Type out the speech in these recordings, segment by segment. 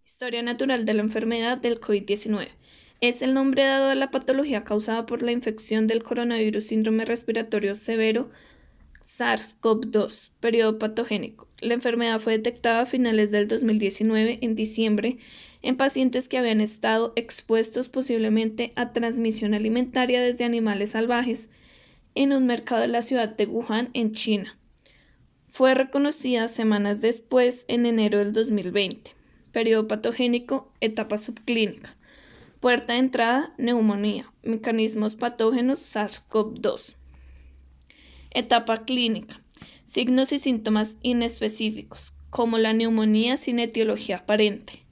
Historia natural de la enfermedad del COVID-19. Es el nombre dado a la patología causada por la infección del coronavirus síndrome respiratorio severo SARS-CoV-2, periodo patogénico. La enfermedad fue detectada a finales del 2019, en diciembre, en pacientes que habían estado expuestos posiblemente a transmisión alimentaria desde animales salvajes en un mercado de la ciudad de Wuhan, en China. Fue reconocida semanas después, en enero del 2020. Periodo patogénico, etapa subclínica. Puerta de entrada, neumonía. Mecanismos patógenos, SARS-CoV-2. Etapa clínica. Signos y síntomas inespecíficos, como la neumonía sin etiología aparente.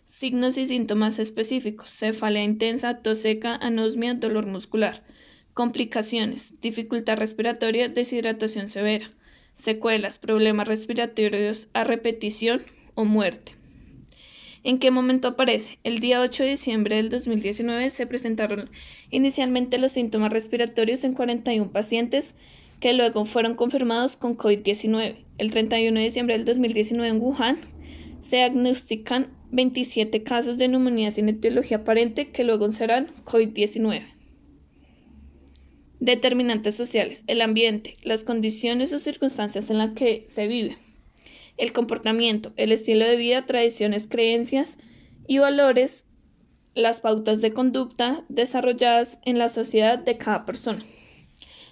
Signos y síntomas específicos, cefalea intensa, tos seca, anosmia, dolor muscular. Complicaciones, dificultad respiratoria, deshidratación severa. Secuelas, problemas respiratorios a repetición o muerte. ¿En qué momento aparece? El día 8 de diciembre del 2019 se presentaron inicialmente los síntomas respiratorios en 41 pacientes que luego fueron confirmados con COVID-19. El 31 de diciembre del 2019 en Wuhan se diagnostican 27 casos de neumonía sin etiología aparente que luego serán COVID-19. Determinantes sociales, el ambiente, las condiciones o circunstancias en las que se vive, el comportamiento, el estilo de vida, tradiciones, creencias y valores, las pautas de conducta desarrolladas en la sociedad de cada persona.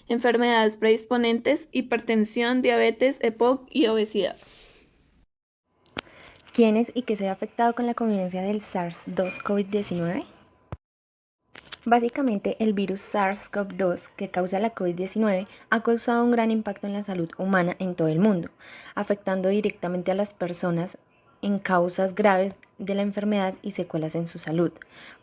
Enfermedades predisponentes, hipertensión, diabetes, EPOC y obesidad. ¿Quién es y qué se ha afectado con la convivencia del SARS-2 COVID-19? Básicamente, el virus SARS-CoV-2 que causa la COVID-19 ha causado un gran impacto en la salud humana en todo el mundo, afectando directamente a las personas en causas graves de la enfermedad y secuelas en su salud,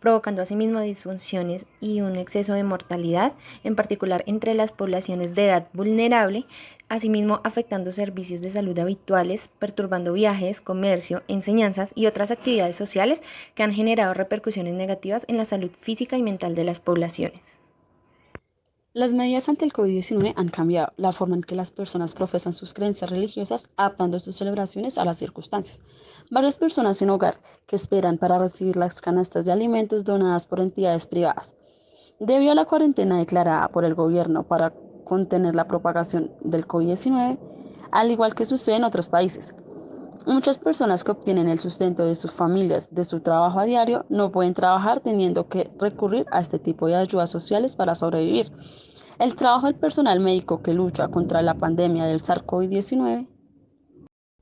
provocando asimismo disfunciones y un exceso de mortalidad, en particular entre las poblaciones de edad vulnerable, asimismo afectando servicios de salud habituales, perturbando viajes, comercio, enseñanzas y otras actividades sociales que han generado repercusiones negativas en la salud física y mental de las poblaciones. Las medidas ante el COVID-19 han cambiado la forma en que las personas profesan sus creencias religiosas, adaptando sus celebraciones a las circunstancias. Varias personas sin hogar que esperan para recibir las canastas de alimentos donadas por entidades privadas. Debido a la cuarentena declarada por el gobierno para contener la propagación del COVID-19, al igual que sucede en otros países, muchas personas que obtienen el sustento de sus familias, de su trabajo a diario, no pueden trabajar teniendo que recurrir a este tipo de ayudas sociales para sobrevivir. El trabajo del personal médico que lucha contra la pandemia del SARS-CoV-19.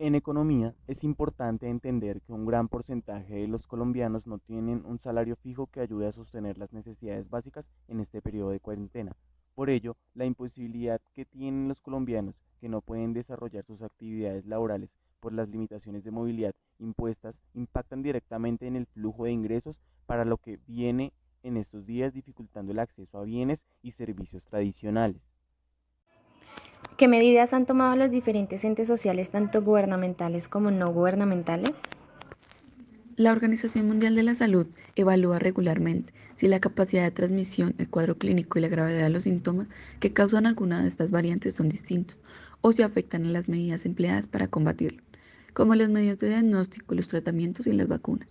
En economía, es importante entender que un gran porcentaje de los colombianos no tienen un salario fijo que ayude a sostener las necesidades básicas en este periodo de cuarentena. Por ello, la imposibilidad que tienen los colombianos que no pueden desarrollar sus actividades laborales por las limitaciones de movilidad impuestas impactan directamente en el flujo de ingresos, para lo que viene en estos días dificultando el acceso a bienes y servicios tradicionales. ¿Qué medidas han tomado los diferentes entes sociales, tanto gubernamentales como no gubernamentales? La Organización Mundial de la Salud evalúa regularmente si la capacidad de transmisión, el cuadro clínico y la gravedad de los síntomas que causan alguna de estas variantes son distintos o si afectan a las medidas empleadas para combatirlo, como los medios de diagnóstico, los tratamientos y las vacunas.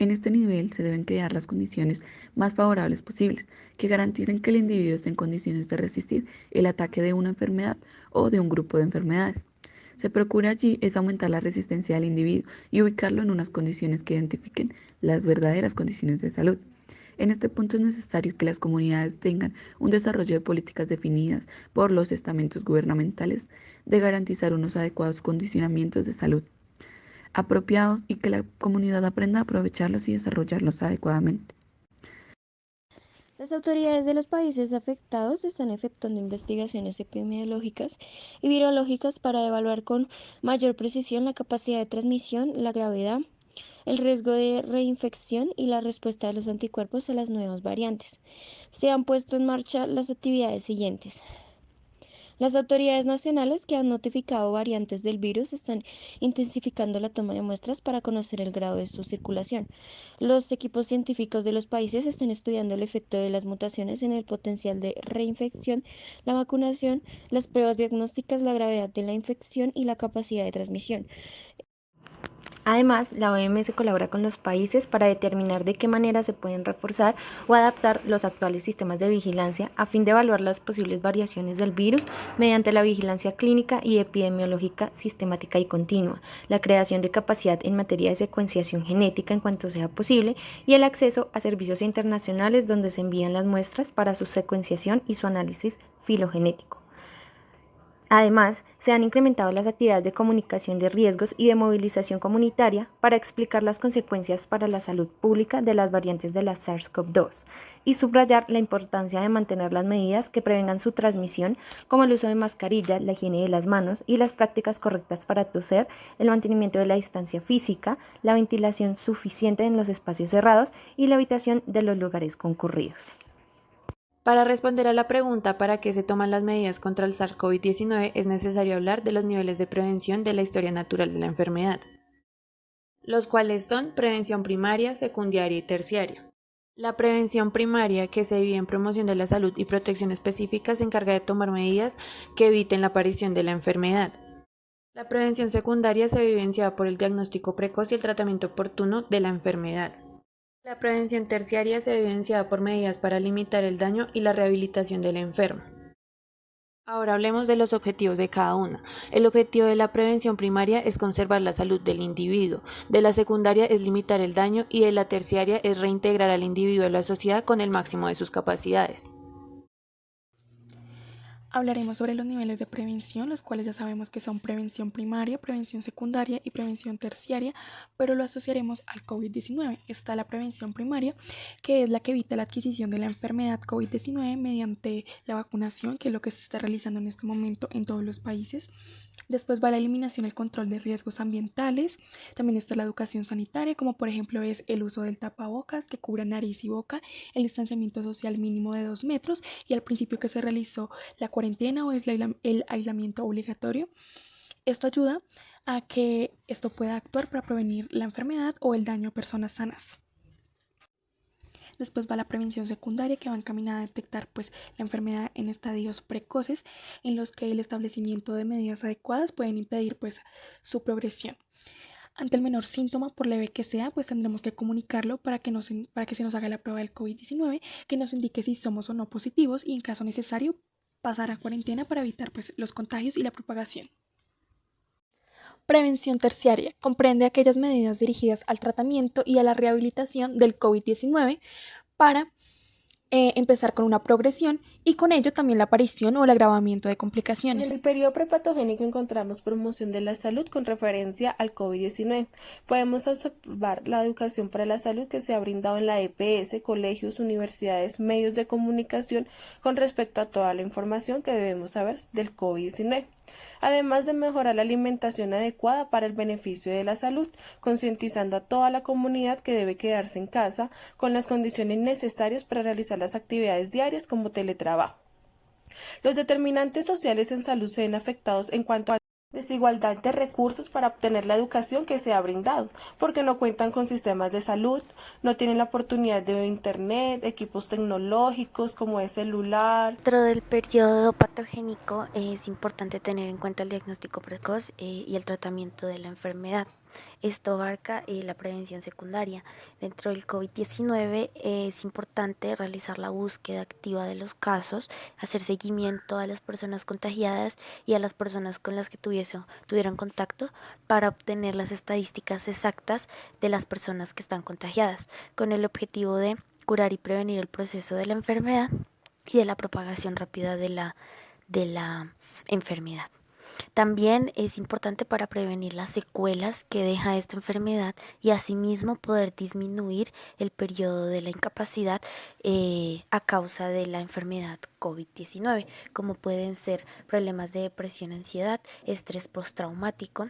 En este nivel se deben crear las condiciones más favorables posibles, que garanticen que el individuo esté en condiciones de resistir el ataque de una enfermedad o de un grupo de enfermedades. Se procura allí es aumentar la resistencia del individuo y ubicarlo en unas condiciones que identifiquen las verdaderas condiciones de salud. En este punto es necesario que las comunidades tengan un desarrollo de políticas definidas por los estamentos gubernamentales de garantizar unos adecuados condicionamientos de salud apropiados y que la comunidad aprenda a aprovecharlos y desarrollarlos adecuadamente. Las autoridades de los países afectados están efectuando investigaciones epidemiológicas y virológicas para evaluar con mayor precisión la capacidad de transmisión, la gravedad, el riesgo de reinfección y la respuesta de los anticuerpos a las nuevas variantes. Se han puesto en marcha las actividades siguientes. Las autoridades nacionales que han notificado variantes del virus están intensificando la toma de muestras para conocer el grado de su circulación. Los equipos científicos de los países están estudiando el efecto de las mutaciones en el potencial de reinfección, la vacunación, las pruebas diagnósticas, la gravedad de la infección y la capacidad de transmisión. Además, la OMS colabora con los países para determinar de qué manera se pueden reforzar o adaptar los actuales sistemas de vigilancia a fin de evaluar las posibles variaciones del virus mediante la vigilancia clínica y epidemiológica sistemática y continua, la creación de capacidad en materia de secuenciación genética en cuanto sea posible y el acceso a servicios internacionales donde se envían las muestras para su secuenciación y su análisis filogenético. Además, se han incrementado las actividades de comunicación de riesgos y de movilización comunitaria para explicar las consecuencias para la salud pública de las variantes de la SARS-CoV-2 y subrayar la importancia de mantener las medidas que prevengan su transmisión, como el uso de mascarillas, la higiene de las manos y las prácticas correctas para toser, el mantenimiento de la distancia física, la ventilación suficiente en los espacios cerrados y la evitación de los lugares concurridos. Para responder a la pregunta ¿para qué se toman las medidas contra el SARS-CoV-19? Es necesario hablar de los niveles de prevención de la historia natural de la enfermedad, los cuales son prevención primaria, secundaria y terciaria. La prevención primaria, que se divide en promoción de la salud y protección específica, se encarga de tomar medidas que eviten la aparición de la enfermedad. La prevención secundaria se vivencia por el diagnóstico precoz y el tratamiento oportuno de la enfermedad. La prevención terciaria se evidencia por medidas para limitar el daño y la rehabilitación del enfermo. Ahora hablemos de los objetivos de cada una. El objetivo de la prevención primaria es conservar la salud del individuo, de la secundaria es limitar el daño y de la terciaria es reintegrar al individuo a la sociedad con el máximo de sus capacidades. Hablaremos sobre los niveles de prevención, los cuales ya sabemos que son prevención primaria, prevención secundaria y prevención terciaria, pero lo asociaremos al COVID-19. Está la prevención primaria, que es la que evita la adquisición de la enfermedad COVID-19 mediante la vacunación, que es lo que se está realizando en este momento en todos los países. Después va la eliminación y el control de riesgos ambientales. También está la educación sanitaria, como por ejemplo es el uso del tapabocas que cubra nariz y boca, el distanciamiento social mínimo de 2 metros y al principio que se realizó la cuarentena o es el aislamiento obligatorio. Esto ayuda a que esto pueda actuar para prevenir la enfermedad o el daño a personas sanas. Después va la prevención secundaria, que va encaminada a detectar la enfermedad en estadios precoces en los que el establecimiento de medidas adecuadas pueden impedir su progresión. Ante el menor síntoma, por leve que sea, tendremos que comunicarlo para que se nos haga la prueba del COVID-19, que nos indique si somos o no positivos y en caso necesario pasar a cuarentena para evitar los contagios y la propagación. Prevención terciaria comprende aquellas medidas dirigidas al tratamiento y a la rehabilitación del COVID-19 para empezar con una progresión y con ello también la aparición o el agravamiento de complicaciones. En el periodo prepatogénico encontramos promoción de la salud con referencia al COVID-19. Podemos observar la educación para la salud que se ha brindado en la EPS, colegios, universidades, medios de comunicación con respecto a toda la información que debemos saber del COVID-19. Además de mejorar la alimentación adecuada para el beneficio de la salud, concientizando a toda la comunidad que debe quedarse en casa con las condiciones necesarias para realizar las actividades diarias como teletrabajo. Los determinantes sociales en salud se ven afectados en cuanto a desigualdad de recursos para obtener la educación que se ha brindado, porque no cuentan con sistemas de salud, no tienen la oportunidad de internet, equipos tecnológicos como es celular. Dentro del periodo patogénico es importante tener en cuenta el diagnóstico precoz y el tratamiento de la enfermedad. Esto abarca la prevención secundaria. Dentro del COVID-19 es importante realizar la búsqueda activa de los casos, hacer seguimiento a las personas contagiadas y a las personas con las que tuvieron contacto para obtener las estadísticas exactas de las personas que están contagiadas, con el objetivo de curar y prevenir el proceso de la enfermedad y de la propagación rápida de la enfermedad. También es importante para prevenir las secuelas que deja esta enfermedad y asimismo poder disminuir el periodo de la incapacidad a causa de la enfermedad COVID-19, como pueden ser problemas de depresión, ansiedad, estrés postraumático.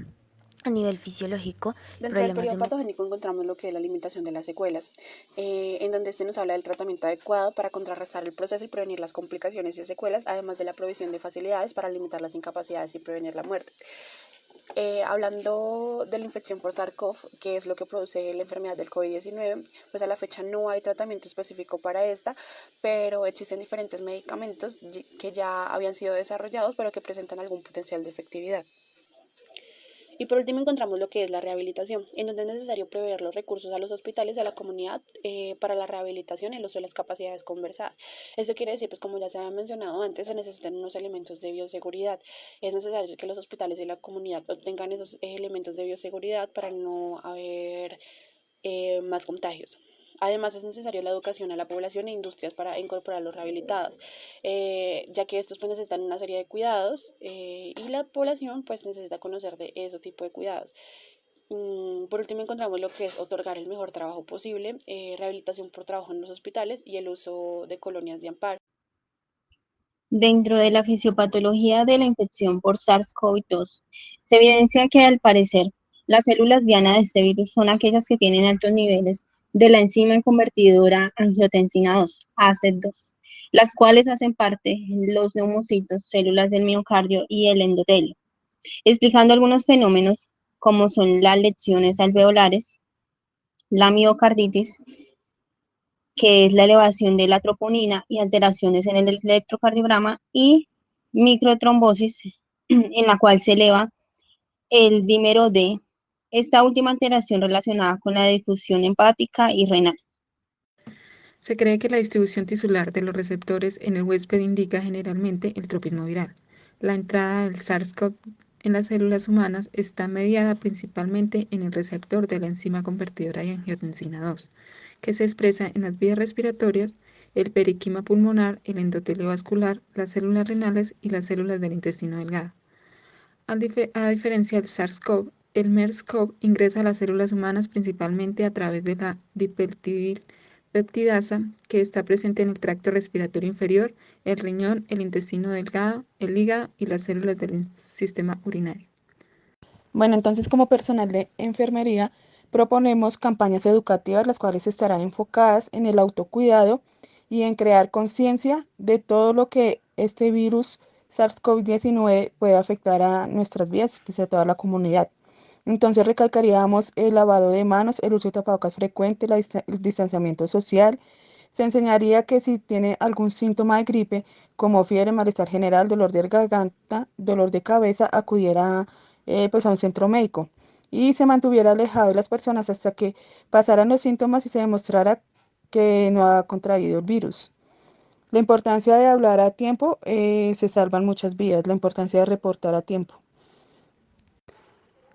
A nivel fisiológico, dentro del periodo patogénico encontramos lo que es la limitación de las secuelas, en donde nos habla del tratamiento adecuado para contrarrestar el proceso y prevenir las complicaciones y secuelas, además de la provisión de facilidades para limitar las incapacidades y prevenir la muerte. Hablando de la infección por SARS-CoV, que es lo que produce la enfermedad del COVID-19, a la fecha no hay tratamiento específico para esta, pero existen diferentes medicamentos que ya habían sido desarrollados, pero que presentan algún potencial de efectividad. Y por último encontramos lo que es la rehabilitación, en donde es necesario proveer los recursos a los hospitales y a la comunidad para la rehabilitación y el uso de las capacidades conversadas. Esto quiere decir, pues como ya se había mencionado antes, se necesitan unos elementos de bioseguridad. Es necesario que los hospitales y la comunidad obtengan esos elementos de bioseguridad para no haber más contagios. Además, es necesario la educación a la población e industrias para incorporar a los rehabilitados, ya que estos pues necesitan una serie de cuidados y la población pues necesita conocer de ese tipo de cuidados. Por último, encontramos lo que es otorgar el mejor trabajo posible, rehabilitación por trabajo en los hospitales y el uso de colonias de amparo. Dentro de la fisiopatología de la infección por SARS-CoV-2, se evidencia que al parecer las células diana de este virus son aquellas que tienen altos niveles de la enzima convertidora angiotensina 2, ACE2, las cuales hacen parte los neumocitos, células del miocardio y el endotelio, explicando algunos fenómenos como son las lesiones alveolares, la miocarditis, que es la elevación de la troponina y alteraciones en el electrocardiograma, y microtrombosis, en la cual se eleva el dímero D, esta última alteración relacionada con la difusión hepática y renal. Se cree que la distribución tisular de los receptores en el huésped indica generalmente el tropismo viral. La entrada del SARS-CoV en las células humanas está mediada principalmente en el receptor de la enzima convertidora de angiotensina 2, que se expresa en las vías respiratorias, el periquima pulmonar, el endotelio vascular, las células renales y las células del intestino delgado. A diferencia del SARS-CoV, el MERS-CoV ingresa a las células humanas principalmente a través de la dipeptidasa, que está presente en el tracto respiratorio inferior, el riñón, el intestino delgado, el hígado y las células del sistema urinario. Bueno, entonces como personal de enfermería proponemos campañas educativas las cuales estarán enfocadas en el autocuidado y en crear conciencia de todo lo que este virus SARS-CoV-19 puede afectar a nuestras vidas, pues a toda la comunidad. Entonces recalcaríamos el lavado de manos, el uso de tapabocas frecuente, el distanciamiento social. Se enseñaría que si tiene algún síntoma de gripe, como fiebre, malestar general, dolor de garganta, dolor de cabeza, acudiera pues a un centro médico y se mantuviera alejado de las personas hasta que pasaran los síntomas y se demostrara que no ha contraído el virus. La importancia de hablar a tiempo, se salvan muchas vidas, la importancia de reportar a tiempo.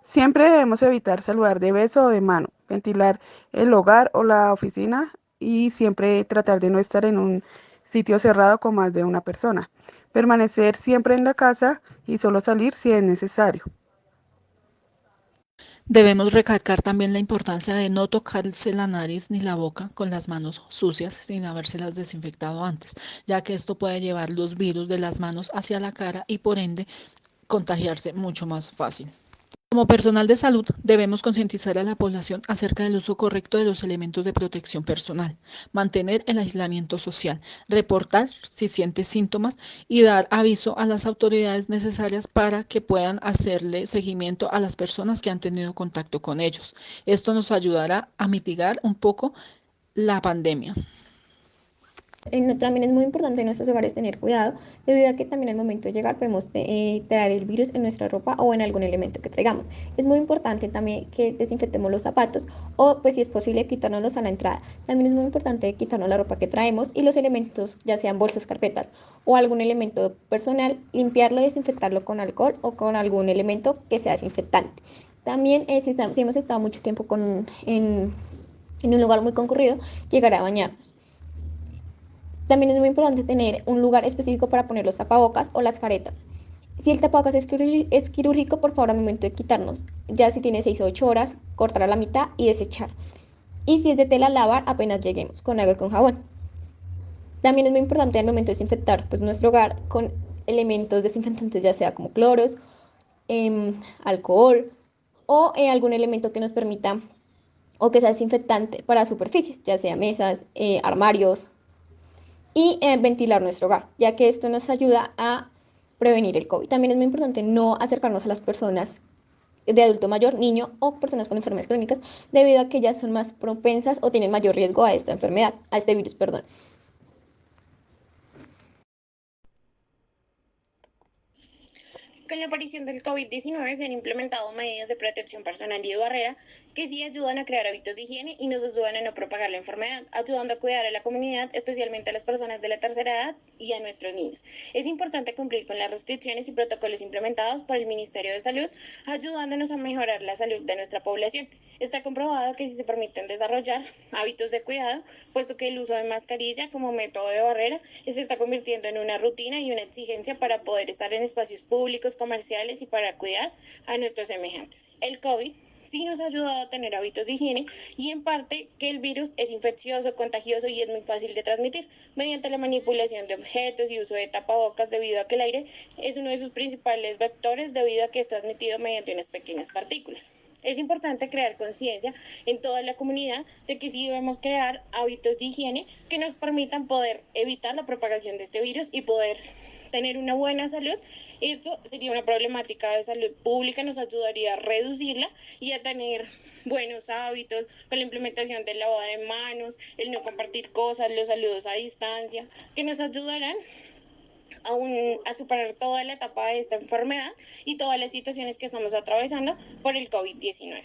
Siempre debemos evitar saludar de beso o de mano, ventilar el hogar o la oficina y siempre tratar de no estar en un sitio cerrado con más de una persona. Permanecer siempre en la casa y solo salir si es necesario. Debemos recalcar también la importancia de no tocarse la nariz ni la boca con las manos sucias sin habérselas desinfectado antes, ya que esto puede llevar los virus de las manos hacia la cara y por ende contagiarse mucho más fácil. Como personal de salud, debemos concientizar a la población acerca del uso correcto de los elementos de protección personal, mantener el aislamiento social, reportar si siente síntomas y dar aviso a las autoridades necesarias para que puedan hacerle seguimiento a las personas que han tenido contacto con ellos. Esto nos ayudará a mitigar un poco la pandemia. También es muy importante en nuestros hogares tener cuidado, debido a que también al momento de llegar podemos traer el virus en nuestra ropa o en algún elemento que traigamos. Es muy importante también que desinfectemos los zapatos o, pues si es posible, quitárnoslos a la entrada. También es muy importante quitarnos la ropa que traemos y los elementos, ya sean bolsas, carpetas o algún elemento personal, limpiarlo y desinfectarlo con alcohol o con algún elemento que sea desinfectante. También si hemos estado mucho tiempo en un lugar muy concurrido, llegar a bañarnos. También es muy importante tener un lugar específico para poner los tapabocas o las caretas. Si el tapabocas es quirúrgico, por favor al momento de quitarnos, ya si tiene 6 o 8 horas, cortar a la mitad y desechar. Y si es de tela, lavar apenas lleguemos con agua y con jabón. También es muy importante al momento de desinfectar pues, nuestro hogar con elementos desinfectantes, ya sea como cloros, alcohol o algún elemento que nos permita o que sea desinfectante para superficies, ya sea mesas, armarios, y ventilar nuestro hogar, ya que esto nos ayuda a prevenir el COVID. También es muy importante no acercarnos a las personas de adulto mayor, niño o personas con enfermedades crónicas, debido a que ellas son más propensas o tienen mayor riesgo a esta enfermedad, a este virus, perdón. Ok, con la aparición del COVID-19 se han implementado medidas de protección personal y de barrera que sí ayudan a crear hábitos de higiene y nos ayudan a no propagar la enfermedad, ayudando a cuidar a la comunidad, especialmente a las personas de la tercera edad y a nuestros niños. Es importante cumplir con las restricciones y protocolos implementados por el Ministerio de Salud, ayudándonos a mejorar la salud de nuestra población. Está comprobado que si se permiten desarrollar hábitos de cuidado, puesto que el uso de mascarilla como método de barrera se está convirtiendo en una rutina y una exigencia para poder estar en espacios públicos, comerciales y para cuidar a nuestros semejantes. El COVID sí nos ha ayudado a tener hábitos de higiene y en parte que el virus es infeccioso, contagioso y es muy fácil de transmitir mediante la manipulación de objetos y uso de tapabocas, debido a que el aire es uno de sus principales vectores debido a que es transmitido mediante unas pequeñas partículas. Es importante crear conciencia en toda la comunidad de que sí debemos crear hábitos de higiene que nos permitan poder evitar la propagación de este virus y poder tener una buena salud. Esto sería una problemática de salud pública, nos ayudaría a reducirla y a tener buenos hábitos con la implementación del lavado de manos, el no compartir cosas, los saludos a distancia, que nos ayudarán a superar toda la etapa de esta enfermedad y todas las situaciones que estamos atravesando por el COVID-19.